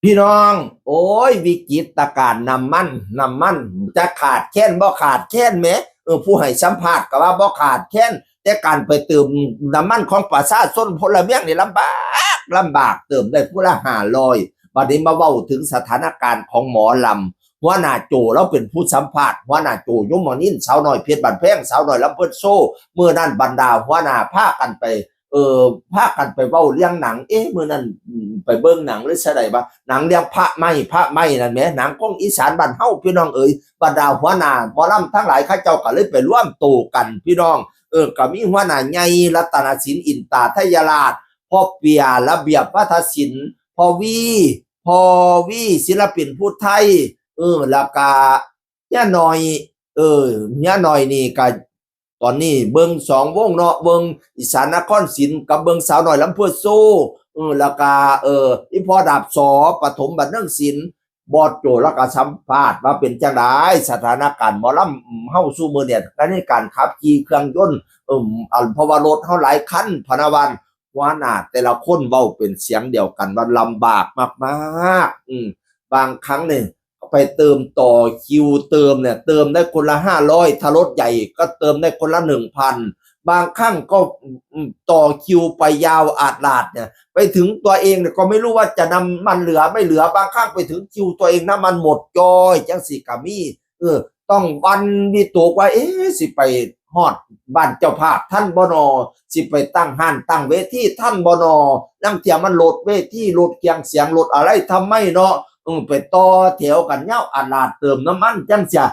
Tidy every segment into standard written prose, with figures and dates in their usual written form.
พี่น้องโอ้ยวิกฤตการณ์น้ำมันจะขาดแคลนบ่ขาดแคลนไหมผู้ให้สัมภาษณ์ก็ว่าบ่ขาดแคลนแต่การไปเติมน้ำมันของประชาชนพลเมืองนี่ลำบากเติมได้ผู้ละ500บัดนี้มาเว้าถึงสถานการณ์ของหมอลำหัวหน้าโจเราเป็นผู้สัมภาษณ์หัวหน้าโจยมมนินสาวน้อยเพชรบันแพงสาวน้อยลำเพิ่นโซ่เมื่อนั้นบรรดาหัวหน้าพากันไป เออพากันไปเว้าเรื่องหนังมื้อนั้นไปเบิ่งหนังหรือไสใดบ่หนังเรื่องพระไม้นั่นแหมหนังของอีสานบ้านเฮาพี่น้องเอ๋ยบรรดาหัวหน้าหมอลำทั้งหลายเขาเจ้าก็เลยไปร่วมตัวกันพี่น้องก็มีหัวหน้าใหญ่รัตนศิลป์อินตาทยราชพ่อเปียระเบียบวัฒนศิลป์พ่อวีศิลปินพูดไทยแล้วก็ย่าหน่อยย่าหน่อยนี่ก็ ตอนนี้เบิง2 วงเนาะเบิงอีสานนครศิลป์กับเบิงสาวน้อยลำพูนโซ่แล้วก็อีพอดาบสอปฐมบันเทิงศิลป์บอดโจแล้วก็สัมภาษณ์ว่าเป็นจังได๋สถานการณ์หมอลำเฮาซุมื้อเนี่ยในการขับขี่เครื่องยนต์เพราะว่ารถเฮาหลายคันพะนะวันหัวหน้าแต่ละคนเว้าเป็นเสียงเดียวกันว่าลำบากมากๆบางครั้งเนี่ย ไปเติมต่อคิวเติมเนี่ยเติมได้คนละ500ถ้ารถใหญ่ก็เติมได้คนละ 1,000 บางครั้งก็ต่อคิวไปยาวอาดลาดเนี่ยไปถึงตัวเองเนี่ยก็ไม่รู้ว่าจะน้ำมันเหลือไม่เหลือบางครั้งไปถึงคิวตัวเองน้ำมันหมดจอยจังสิกะมีต้องวันวิตกว่าสิไปฮอดบ้านเจ้าภาพท่านบ่นอสิไปตั้งห้านตั้งเวทีท่านบ่นอนั่งเทียมันโหลดเวทีโหลดเกียงเสียงโหลดอะไรทำไม่เนาะ ไปต่อแถวกันเงาอาลาดเติมน้ำมันจังเสีย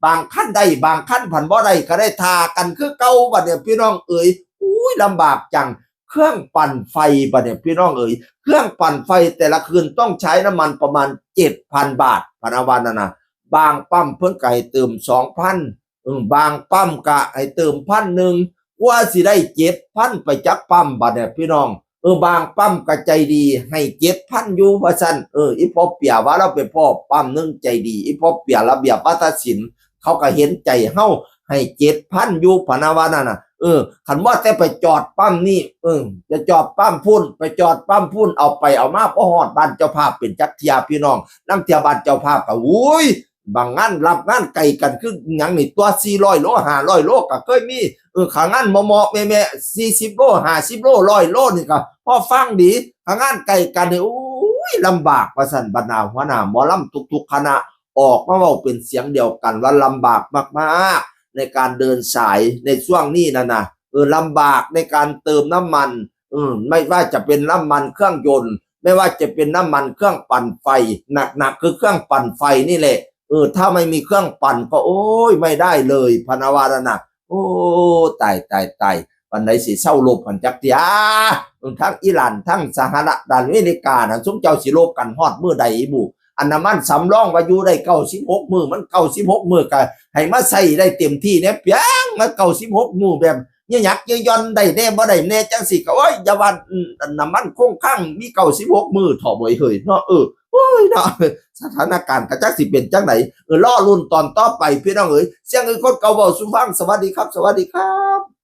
บางขั้นได้บางขั้นผันบ่ได้ก็ได้ทากันคือเก่าบัดเนี่ยพี่น้องเอ๋ยอุ้ยลำบากจังเครื่องปั่นไฟบัดเนี่ยพี่น้องเอ๋ยเครื่องปั่นไฟแต่ละคืนต้องใช้น้ำมันประมาณ7,000 บาทพนวันนะบางปั๊มเพิ่นก็ให้เติม2,000บางปั๊มก็ให้เติม1,000ว่าสิได้7,000ไปจักปั๊มบัดเนี่ยพี่น้อง บางปั๊มก็ใจดีให้7,000อยู่ว่าซั่นอีพ่อเปียว่าเราเป็นพ่อปั๊มนึงใจดีอีพ่อเปียระเบียบวัฒนศิลป์เขาก็เห็นใจเฮาให้7,000อยู่พะนะว่านั่นน่ะคันว่าแต่ไปจอดปั๊มนี่จะจอดปั๊มพุ่นไปจอดปั๊มพุ่นเอาไปเอามาบ่ฮอดบ้านเจ้าภาพเป็นจักเที่ยพี่น้องนำเที่ยบ้านเจ้าภาพก็อุ้ยบางงานรับงานไกลกันคือหยังนี่ตัว400โล500โลก็เคยมีขางานเหมาะๆแม่ๆ40โล50โล100โลนี่ก็พอฟังดีขางานไกลกันนี่อุ้ยลำบากว่าซั่นบรรดาหัวหน้าหมอลำทุกๆคณะออกมาเว้าเป็นเสียงเดียวกันว่าลำบากมากๆในการเดินสายในช่วงนี้นั่นน่ะลำบากในการเติมน้ำมันไม่ว่าจะเป็นน้ำมันเครื่องยนต์ไม่ว่าจะเป็นน้ำมันเครื่องปั่นไฟหนักๆคือเครื่องปั่นไฟนี่แหละถ้าไม่มีเครื่องปั่นก็โอ้ยไม่ได้เลยพะนะว่านั่นน่ะโอ้ตายวันไหนสิเศร้าลบกันจักเตียทั้งอิหร่านทั้งสหรัฐอเมริกาน่ะซุมเจ้าสิลบกันฮอดมื้อใดบุอันนั้นมันสำรองว่าอยู่ได้96มื้อมัน96มื้อก็ให้มาใช้ได้เต็มที่แหน่เพียงมา96มื้อแบบยักย่อนได้แน่บ่ได้แน่จังสิก็โอ๊ยอย่าว่าน้ำมันคงค้างมี96มื้อเถาะบ่เฮ้ยเนาะโอ้ยเนาะสถานการณ์ก็จักสิเป็นจังไดรอลุ้นตอนต่อไปพี่น้องเอ้ยเสียงคนเก่าเว้าสู่ฟังสวัสดีครับสวัสดีครับ